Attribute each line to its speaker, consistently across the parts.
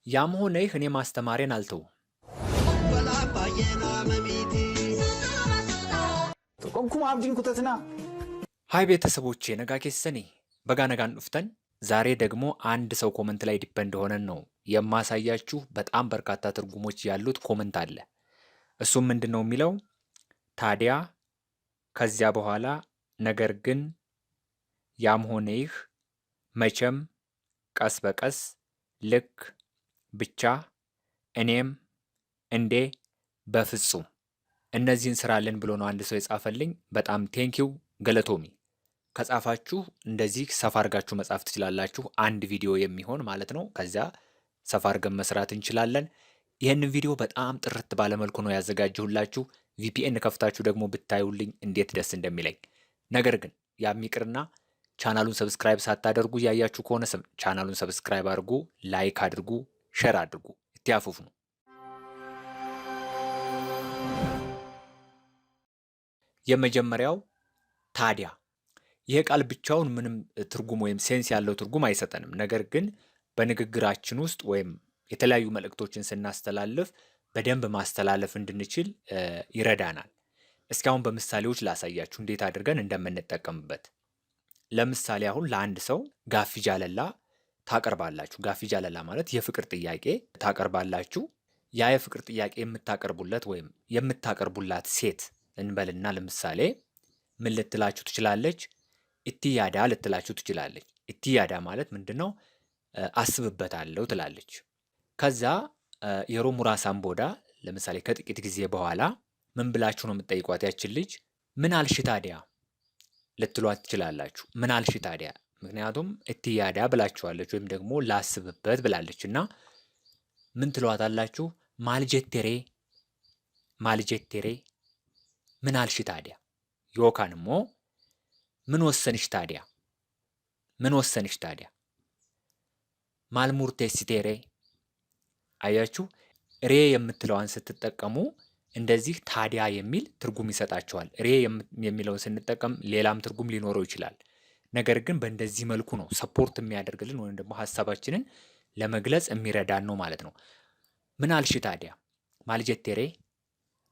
Speaker 1: ያም ሆነ ይህ እኔ ማስተማሬን አልተውም። ሃይ ቤተሰቦቼ ነጋ ኬሰኒ በጋ ነጋን ዱፍተን ዛሬ ደግሞ አንድ ሰው ኮመንት ላይ ዲፔንድ ሆነን ነው የማሳያችሁ። በጣም በርካታ ትርጉሞች ያሉት ኮመንት አለ። እሱም ምንድነው የሚለው? ታዲያ ከዚያ በኋላ ነገር ግን ያም ሆነ ይህ መቼም ቀስ በቀስ ልክ ብቻ እኔም እንዴ በፍጹም እነዚህን ስራልን ብሎ ነው አንድ ሰው የጻፈልኝ። በጣም ቴንኪው ገለቶሚ። ከጻፋችሁ እንደዚህ ሰፋ አድርጋችሁ መጻፍ ትችላላችሁ። አንድ ቪዲዮ የሚሆን ማለት ነው። ከዚያ ሰፋ አድርገን መስራት እንችላለን። ይህንን ቪዲዮ በጣም ጥርት ባለመልኩ ነው ያዘጋጀሁላችሁ። ቪፒኤን ከፍታችሁ ደግሞ ብታዩልኝ እንዴት ደስ እንደሚለኝ። ነገር ግን ያሚቅርና ቻናሉን ሰብስክራይብ ሳታደርጉ እያያችሁ ከሆነ ቻናሉን ሰብስክራይብ አድርጉ፣ ላይክ አድርጉ፣ ሼር አድርጉ። እትያፉፍ ነው። የመጀመሪያው ታዲያ። ይህ ቃል ብቻውን ምንም ትርጉም ወይም ሴንስ ያለው ትርጉም አይሰጠንም። ነገር ግን በንግግራችን ውስጥ ወይም የተለያዩ መልእክቶችን ስናስተላልፍ በደንብ ማስተላለፍ እንድንችል ይረዳናል። እስካሁን በምሳሌዎች ላሳያችሁ እንዴት አድርገን እንደምንጠቀምበት። ለምሳሌ አሁን ለአንድ ሰው ጋፊ ጃለላ ታቀርባላችሁ። ጋፊ ጃለላ ማለት የፍቅር ጥያቄ ታቀርባላችሁ። ያ የፍቅር ጥያቄ የምታቀርቡለት ወይም የምታቀርቡላት ሴት እንበልና ለምሳሌ ምን ልትላችሁ ትችላለች? ኢትያዳ ልትላችሁ ትችላለች። ኢትያዳ ማለት ምንድነው? አስብበታለሁ ትላለች። ከዛ የሮ ሙራሳን ቦዳ ለምሳሌ ከጥቂት ጊዜ በኋላ ምን ብላችሁ ነው የምትጠይቋት? ያችን ልጅ ምን አልሽ ታዲያ ልትሏት ትችላላችሁ። ምን አልሽ ታዲያ፣ ምክንያቱም ኢትያዳ ብላችኋለች ወይም ደግሞ ላስብበት ብላለች እና ምን ትሏታላችሁ? ማልጀቴሬ ማልጀቴሬ፣ ምን አልሽ ታዲያ። ዮካንሞ ምን ወሰንሽ ታዲያ፣ ምን ወሰንሽ ታዲያ። ማልሙርቴሲቴሬ። አያችሁ፣ ሬ የምትለዋን ስትጠቀሙ እንደዚህ ታዲያ የሚል ትርጉም ይሰጣቸዋል። ሬ የሚለውን ስንጠቀም ሌላም ትርጉም ሊኖረው ይችላል። ነገር ግን በእንደዚህ መልኩ ነው ሰፖርት የሚያደርግልን ወይም ደግሞ ሀሳባችንን ለመግለጽ የሚረዳን ነው ማለት ነው። ምን አልሽ ታዲያ፣ ማልጀቴሬ፣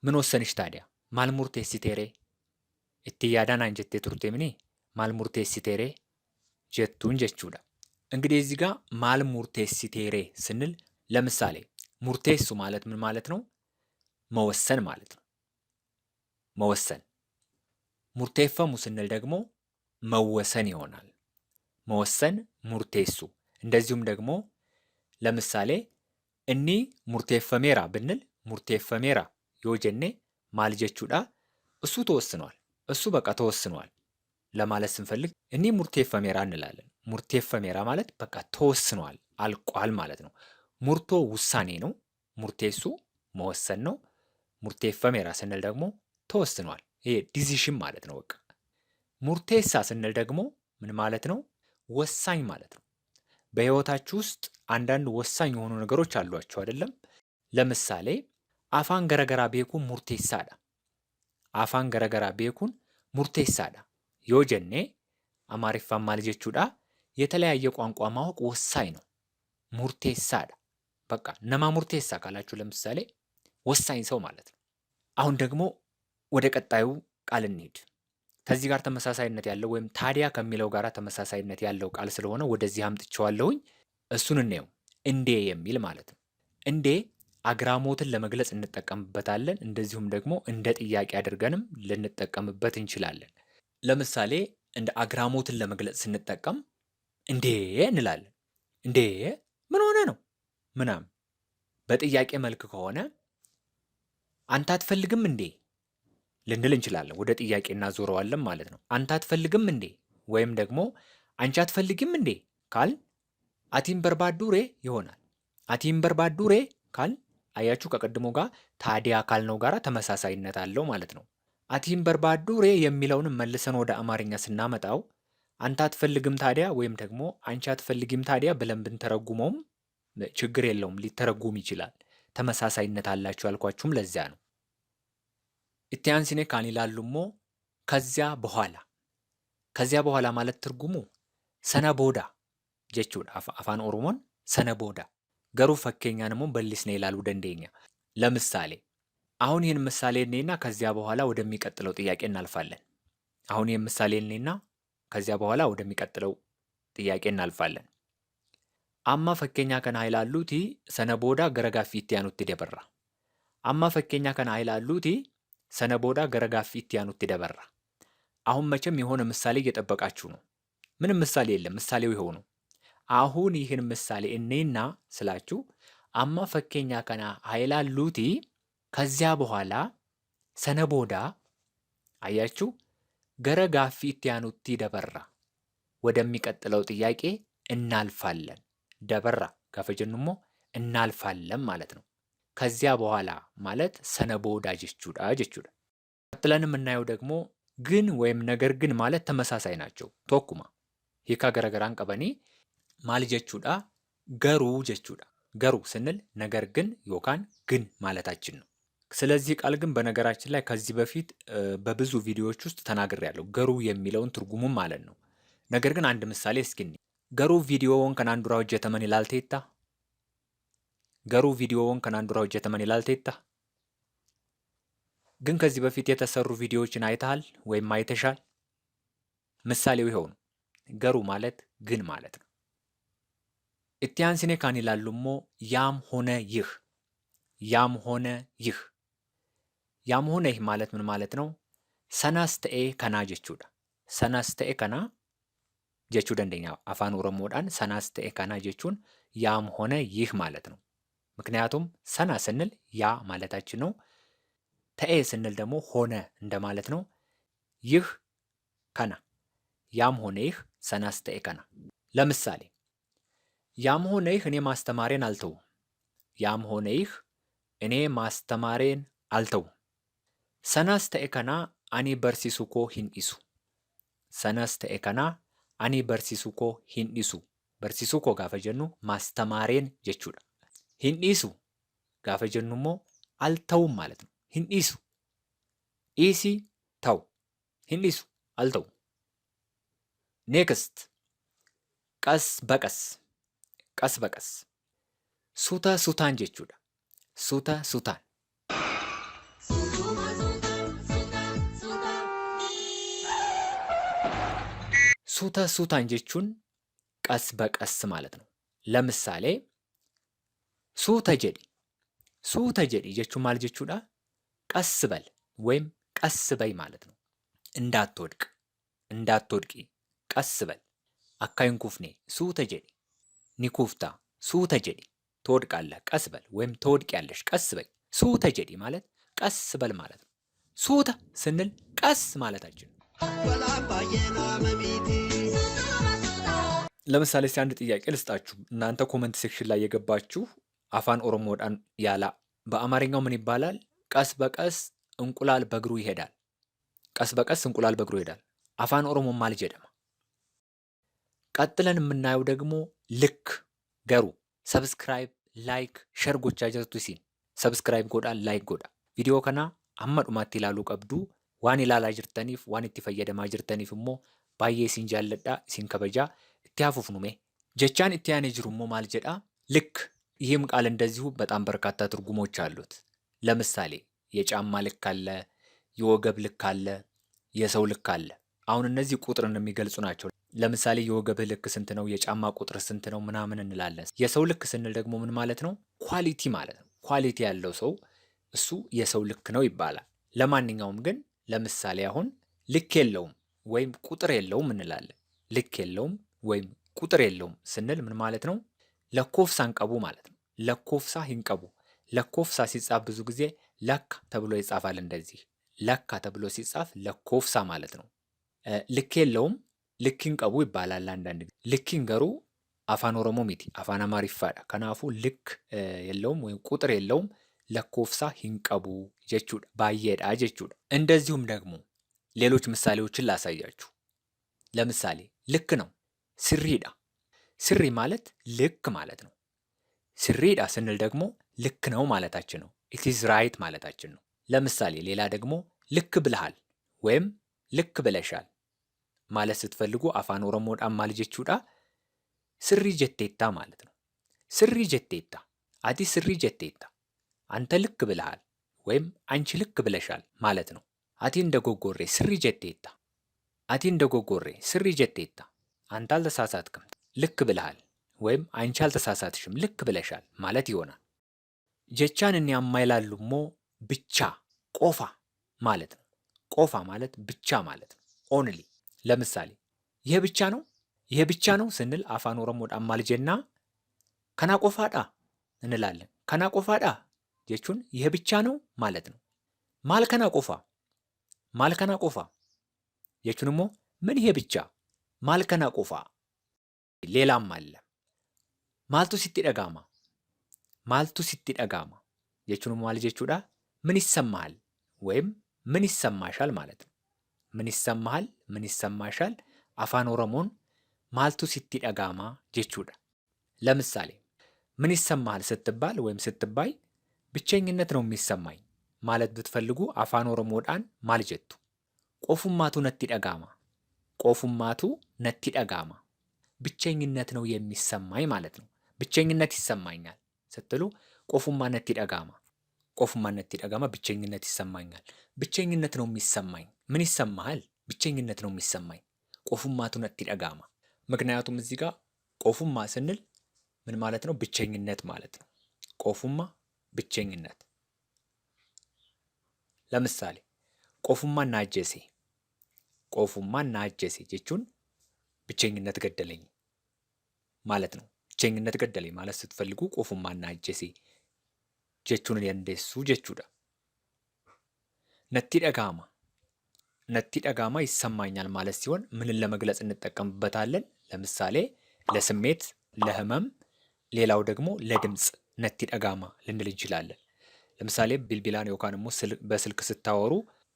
Speaker 1: ምን ወሰንሽ ታዲያ። ማልሙርቴሲቴሬ ኢትያዳን አንጀቴ ቱርቴምኒ ማልሙርቴሲቴሬ ጀቱን ጀቹዳ። እንግዲህ እዚህ ጋር ማልሙርቴሲቴሬ ስንል ለምሳሌ ሙርቴሱ ማለት ምን ማለት ነው? መወሰን ማለት ነው። መወሰን። ሙርቴፈሙ ስንል ደግሞ መወሰን ይሆናል። መወሰን ሙርቴሱ። እንደዚሁም ደግሞ ለምሳሌ እኒ ሙርቴፈሜራ ብንል ሙርቴፈሜራ ዮጀኔ ማልጀቹዳ እሱ ተወስኗል፣ እሱ በቃ ተወስኗል ለማለት ስንፈልግ እኒ ሙርቴፈሜራ እንላለን። ሙርቴፈሜራ ማለት በቃ ተወስኗል፣ አልቋል ማለት ነው። ሙርቶ ውሳኔ ነው። ሙርቴሱ መወሰን ነው። ሙርቴፈሜራ ስንል ደግሞ ተወስኗል፣ ይሄ ዲሲሽን ማለት ነው። በቃ ሙርቴሳ ስንል ደግሞ ምን ማለት ነው? ወሳኝ ማለት ነው። በህይወታችሁ ውስጥ አንዳንድ ወሳኝ የሆኑ ነገሮች አሏቸው አይደለም? ለምሳሌ አፋን ገረገራ ቤኩን ሙርቴሳዳ፣ አፋን ገረገራ ቤኩን ሙርቴሳዳ ዮጀኔ አማሪፋን ማልጀቹዳ። የተለያየ ቋንቋ ማወቅ ወሳኝ ነው። ሙርቴሳዳ በቃ ነማ ሙርቴሳ ካላችሁ ለምሳሌ ወሳኝ ሰው ማለት ነው። አሁን ደግሞ ወደ ቀጣዩ ቃል እንሂድ። ከዚህ ጋር ተመሳሳይነት ያለው ወይም ታዲያ ከሚለው ጋር ተመሳሳይነት ያለው ቃል ስለሆነ ወደዚህ አምጥቼዋለሁኝ። እሱን እንየው። እንዴ የሚል ማለት ነው። እንዴ አግራሞትን ለመግለጽ እንጠቀምበታለን። እንደዚሁም ደግሞ እንደ ጥያቄ አድርገንም ልንጠቀምበት እንችላለን። ለምሳሌ እንደ አግራሞትን ለመግለጽ ስንጠቀም እንዴ እንላለን። እንዴ ምን ሆነ ነው ምናምን። በጥያቄ መልክ ከሆነ አንተ አትፈልግም እንዴ ልንል እንችላለን። ወደ ጥያቄ እናዞረዋለን ማለት ነው። አንተ አትፈልግም እንዴ ወይም ደግሞ አንቺ አትፈልግም እንዴ ካል አቲም በርባዱሬ ይሆናል። አቲም በርባዱሬ ካል አያችሁ ከቀድሞ ጋር ታዲያ ካልነው ጋር ተመሳሳይነት አለው ማለት ነው። አቲም በርባዱሬ የሚለውን መልሰን ወደ አማርኛ ስናመጣው አንተ አትፈልግም ታዲያ ወይም ደግሞ አንቺ አትፈልጊም ታዲያ ብለን ብንተረጉመውም ችግር የለውም፣ ሊተረጉም ይችላል። ተመሳሳይነት አላችሁ ያልኳችሁም ለዚያ ነው። ኢትያንሲኔ ካን ይላሉሞ ከዚያ በኋላ። ከዚያ በኋላ ማለት ትርጉሙ ሰነቦዳ ጀቹudha። አፋን ኦሮሞን ሰነቦዳ Garuu fakkeenyaan immoo bal'isnee ilaaluu dandeenya. ለምሳሌ አሁን ይህን ምሳሌ እኔና ከዚያ በኋላ ወደሚቀጥለው ጥያቄ እናልፋለን። አሁን ይህን ምሳሌ እኔና ከዚያ በኋላ ወደሚቀጥለው ጥያቄ እናልፋለን። አማ ፈኬኛ ከና ይላሉቲ ሰነቦዳ ገረጋፊት ያኑት ደበራ። አማ ፈኬኛ ከና ይላሉቲ ሰነቦዳ ገረጋፊት ያኑት ደበራ። አሁን መቼም የሆነ ምሳሌ እየጠበቃችሁ ነው። ምንም ምሳሌ የለም፣ ምሳሌው ይኸው ነው። አሁን ይህን ምሳሌ እኔና ስላችሁ አማ ፈኬኛ ከና ይላሉቲ ከዚያ በኋላ ሰነቦዳ አያችሁ ገረጋፊት ያኑት ደበራ፣ ወደሚቀጥለው ጥያቄ እናልፋለን። ደበራ ከፈጀንሞ እናልፋለን ማለት ነው። ከዚያ በኋላ ማለት ሰነቦዳ ጀቹዳ ጀቹዳ። ቀጥለን የምናየው ደግሞ ግን ወይም ነገር ግን ማለት ተመሳሳይ ናቸው። ቶኩማ ሂካ ገረገራን ቀበኒ ማል ጀቹዳ ገሩ ጀቹዳ። ገሩ ስንል ነገር ግን ዮካን ግን ማለታችን ነው። ስለዚህ ቃል ግን በነገራችን ላይ ከዚህ በፊት በብዙ ቪዲዮዎች ውስጥ ተናግሬያለሁ። ገሩ የሚለውን ትርጉሙም ማለት ነው። ነገር ግን አንድ ምሳሌ እስኪኒ ገሩ ቪዲዮውን ከናንዱራ ሆጀተመን ይላልቴታ። ገሩ ቪዲዮውን ከናንዱራ ሆጀተመን ይላልቴታ። ግን ከዚህ በፊት የተሰሩ ቪዲዮዎችን አይተሃል ወይም አይተሻል? ምሳሌው ይኸው ነው። ገሩ ማለት ግን ማለት ነው። ኢትያንሲኔ ካን ይላሉሞ ያም ሆነ ይህ፣ ያም ሆነ ይህ። ያም ሆነ ይህ ማለት ምን ማለት ነው? ሰናስተኤ ከና ጀቹዳ። ሰናስተኤ ከና ጀቹ ደንደኛ አፋን ኦሮሞዳን ሰናስተኤ ከና ጀቹን ያም ሆነ ይህ ማለት ነው። ምክንያቱም ሰና ስንል ያ ማለታችን ነው። ተኤ ስንል ደግሞ ሆነ እንደማለት ነው። ይህ ከና፣ ያም ሆነ ይህ ሰናስተኤ ከና። ለምሳሌ ያም ሆነ ይህ እኔ ማስተማሬን አልተውም። ያም ሆነ ይህ እኔ ማስተማሬን አልተውም። ሰናስተኤ ከና አኒ በርሲሱኮ ሂንኢሱ። ሰናስተኤ ከና አኒ በርሲሱኮ ሂንኢሱ። በርሲሱኮ ጋፈ ጀኑ ማስተማሬን ጀቹዳ። ሂንኢሱ ጋፈ ጀኑሞ አልተውም ማለት ነው። ሂንኢሱ ኢሲ ተው፣ ሂንኢሱ አልተው። ኔክስት ቀስ በቀስ። ቀስ በቀስ ሱታ ሱታን ጀቹዳ። ሱታ ሱታን። ሱታ ሱታን ጀቹን ቀስ በቀስ ማለት ነው። ለምሳሌ ሱተ ጀዲ። ሱተ ጀዲ ጀቹን ማለት ጀቹዳ ቀስ በል ወይም ቀስ በይ ማለት ነው። እንዳትወድቅ፣ እንዳትወድቂ ቀስ በል። አካይን ኩፍኔ ሱተ ጀዲ ኒኩፍታ። ሱተ ጀዲ ትወድቃለህ፣ ቀስ በል ወይም ትወድቂያለሽ፣ ቀስ በይ። ሱተ ጀዲ ማለት ቀስ በል ማለት ነው። ሱተ ስንል ቀስ ማለታችን ነው። ለምሳሌ እስቲ አንድ ጥያቄ ልስጣችሁ። እናንተ ኮመንት ሴክሽን ላይ የገባችሁ አፋን ኦሮሞዳን ያላ በአማርኛው ምን ይባላል? ቀስ በቀስ እንቁላል በእግሩ ይሄዳል። ቀስ በቀስ እንቁላል በእግሩ ይሄዳል። አፋን ኦሮሞ ማል ጀደማ። ቀጥለን የምናየው ደግሞ ልክ ገሩ። ሰብስክራይብ ላይክ ሸር ጎቻ ጀቱ ሲን ሰብስክራይብ ጎዳ ላይክ ጎዳ ቪዲዮ ከና አመዱማት ይላሉ ቀብዱ ዋን ይላላ ጅርተኒፍ ዋን ኢtti fayyadamaa jirtaniif immoo baay'ee isin jaalladha, isin kabaja, itti hafuufnume ጀቻን itti ያኔ ጅሩሞ ማል ጀዳ ልክ። ይህም ቃል እንደዚሁ በጣም በርካታ ትርጉሞች አሉት። ለምሳሌ የጫማ ልክ አለ፣ የወገብ ልክ አለ፣ የሰው ልክ አለ። አሁን እነዚህ ቁጥርን የሚገልጹ ናቸው። ለምሳሌ የወገብህ ልክ ስንት ነው፣ የጫማ ቁጥር ስንት ነው ምናምን እንላለን። የሰው ልክ ስንል ደግሞ ምን ማለት ነው? ኳሊቲ ማለት ነው። ኳሊቲ ያለው ሰው እሱ የሰው ልክ ነው ይባላል። ለማንኛውም ግን ለምሳሌ አሁን ልክ የለውም ወይም ቁጥር የለውም እንላለን። ልክ የለውም ወይም ቁጥር የለውም ስንል ምን ማለት ነው? ለኮፍሳ እንቀቡ ማለት ነው። ለኮፍሳ ይንቀቡ። ለኮፍሳ ሲጻፍ ብዙ ጊዜ ለካ ተብሎ ይጻፋል። እንደዚህ ለካ ተብሎ ሲጻፍ ለኮፍሳ ማለት ነው። ልክ የለውም ልኪን ቀቡ ይባላል። አንዳንድ ጊዜ ልኪን ገሩ አፋን ኦሮሞ ሚቲ አፋን አማሪፋዳ ከናፉ ልክ የለውም ወይም ቁጥር የለውም ለኮፍሳ ሂንቀቡ ጀቹዳ ባየዳ ጀቹዳ። እንደዚሁም ደግሞ ሌሎች ምሳሌዎችን ላሳያችሁ። ለምሳሌ ልክ ነው ስሪዳ። ስሪ ማለት ልክ ማለት ነው። ስሪዳ ስንል ደግሞ ልክ ነው ማለታችን ነው። ኢት ኢዝ ራይት ማለታችን ነው። ለምሳሌ ሌላ ደግሞ ልክ ብለሃል ወይም ልክ ብለሻል ማለት ስትፈልጉ አፋን ኦሮሞዳን ማል ጀቹዳ ስሪ ጀቴታ ማለት ነው። ስሪ ጀቴታ አቲ ስሪ ጀቴታ አንተ ልክ ብለሃል ወይም አንቺ ልክ ብለሻል ማለት ነው። አቲ እንደ ጎጎሬ ስሪ ጀቴታ አቲ እንደ ጎጎሬ ስሪ ጀቴታ አንተ አልተሳሳትክም ልክ ብለሃል ወይም አንቺ አልተሳሳትሽም ልክ ብለሻል ማለት ይሆናል። ጀቻን እኒ አማይላሉሞ ብቻ ቆፋ ማለት ነው። ቆፋ ማለት ብቻ ማለት ነው። ኦንሊ ለምሳሌ ይሄ ብቻ ነው ይሄ ብቻ ነው ስንል አፋን ኦሮሞን አማልጀና ከና ቆፋዳ እንላለን። ከና ቆፋዳ ጀቹን ይሄ ብቻ ነው ማለት ነው። ማል ከና ቆፋ ማል ከና ቆፋ ጀቹንሞ ምን ይሄ ብቻ ማል ከና ቆፋ። ሌላም አለ ማልቱ ሲቲ ደጋማ ማልቱ ሲቲ ደጋማ ጀቹን ማል ጀቹዳ ምን ይሰማሃል ወይም ምን ይሰማሻል ማለት ነው። ምን ይሰማሃል ምን ይሰማሻል አፋን ኦሮሞን ማልቱ ሲቲ ደጋማ ጀቹዳ። ለምሳሌ ምን ይሰማሃል ስትባል ወይም ስትባይ ብቸኝነት ነው የሚሰማኝ ማለት ብትፈልጉ አፋን ኦሮሞዳን ማል ጀቱ ቆፉማቱ ነቲ ደጋማ ቆፉማቱ ነቲ ደጋማ ብቸኝነት ነው የሚሰማኝ ማለት ነው። ብቸኝነት ይሰማኛል ስትሉ ቆፉማ ነቲ ደጋማ ቆፉማ ነቲ ደጋማ ብቸኝነት ይሰማኛል። ብቸኝነት ነው የሚሰማኝ ምን ይሰማሃል ብቸኝነት ነው የሚሰማኝ ቆፉማቱ ነቲ ደጋማ። ምክንያቱም እዚህ ጋር ቆፉማ ስንል ምን ማለት ነው? ብቸኝነት ማለት ነው። ቆፉማ ብቸኝነት። ለምሳሌ ቆፉማ ናጀሴ ቆፉማ ናጀሴ ጀቹን ብቸኝነት ገደለኝ ማለት ነው። ብቸኝነት ገደለኝ ማለት ስትፈልጉ ቆፉማ ናጀሴ ጀቹን የንደሱ ጀቹዳ። ነቲ ደጋማ ነቲ ደጋማ ይሰማኛል ማለት ሲሆን ምንን ለመግለጽ እንጠቀምበታለን? ለምሳሌ ለስሜት፣ ለህመም፣ ሌላው ደግሞ ለድምፅ ነቲ ደጋማ ልንል እንችላለን። ለምሳሌ ቢልቢላን ዮካንሞ በስልክ ስታወሩ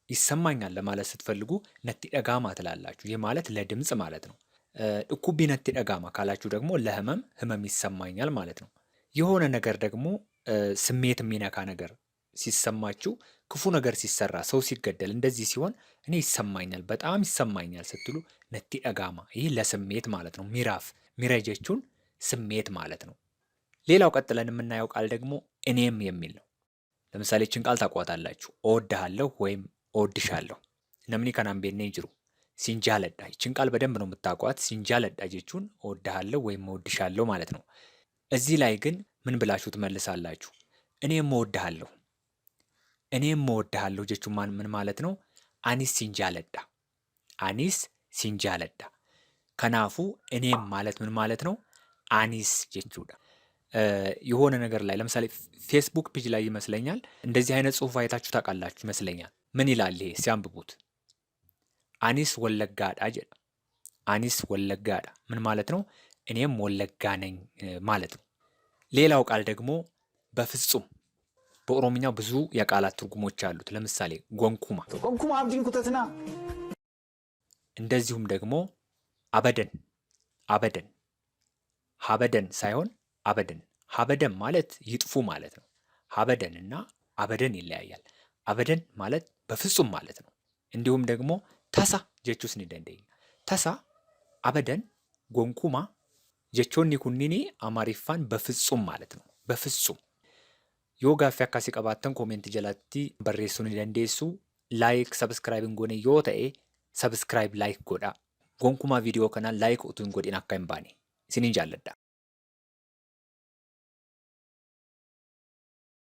Speaker 1: ይሰማኛል ለማለት ስትፈልጉ ነቲ ደጋማ ትላላችሁ። ይህ ማለት ለድምፅ ማለት ነው። እኩቢ ነቲ ደጋማ ካላችሁ ደግሞ ለህመም ህመም ይሰማኛል ማለት ነው። የሆነ ነገር ደግሞ ስሜት የሚነካ ነገር ሲሰማችሁ ክፉ ነገር ሲሰራ ሰው ሲገደል እንደዚህ ሲሆን እኔ ይሰማኛል በጣም ይሰማኛል ስትሉ ነቲ ደጋማ ይህ ለስሜት ማለት ነው። ሚራፍ ሚረጀቹን ስሜት ማለት ነው። ሌላው ቀጥለን የምናየው ቃል ደግሞ እኔም የሚል ነው። ለምሳሌ እችን ቃል ታቋታላችሁ። እወድሃለሁ ወይም እወድሻለሁ ነምኒ ከናም ቤኔ ጅሩ ሲንጃለዳ። እችን ቃል በደንብ ነው የምታቋት። ሲንጃለዳ ጀቹን እወድሃለሁ ወይም እወድሻለሁ ማለት ነው። እዚህ ላይ ግን ምን ብላችሁ ትመልሳላችሁ? እኔም እወድሃለሁ እኔም እወድሃለሁ ጀቹን ምን ማለት ነው? አኒስ ሲንጃለዳ አኒስ ሲንጃለዳ። ከናፉ እኔም ማለት ምን ማለት ነው? አኒስ ጀቹዳ። የሆነ ነገር ላይ ለምሳሌ ፌስቡክ ፔጅ ላይ ይመስለኛል እንደዚህ አይነት ጽሁፍ አይታችሁ ታውቃላችሁ ይመስለኛል። ምን ይላል ይሄ ሲያንብቡት? አኒስ ወለጋዳ ጀዳ። አኒስ ወለጋዳ ምን ማለት ነው? እኔም ወለጋ ነኝ ማለት ነው። ሌላው ቃል ደግሞ በፍጹም። በኦሮምኛው ብዙ የቃላት ትርጉሞች አሉት። ለምሳሌ ጎንኩማ ጎንኩማ አብዲን ኩተትና። እንደዚሁም ደግሞ አበደን አበደን ሀበደን ሳይሆን አበደን። ሀበደን ማለት ይጥፉ ማለት ነው። ሀበደን እና አበደን ይለያያል። አበደን ማለት በፍጹም ማለት ነው። እንዲሁም ደግሞ ተሳ ጀቹስ ኒደንደኝ ተሳ አበደን ጎንኩማ ጀቾኒ ኩኒኒ አማሪፋን በፍጹም ማለት ነው። በፍጹም yoo gaaffii akkasii qabaattan koomentii jalatti barreessuu ni dandeessu. Laayik sabskraayibiin goone yoo ta'e sabskraayib laayik godhaa. Gonkumaa viidiyoo kanaa laayik utuu hin godhin akka hin baane isiniin jaalladha.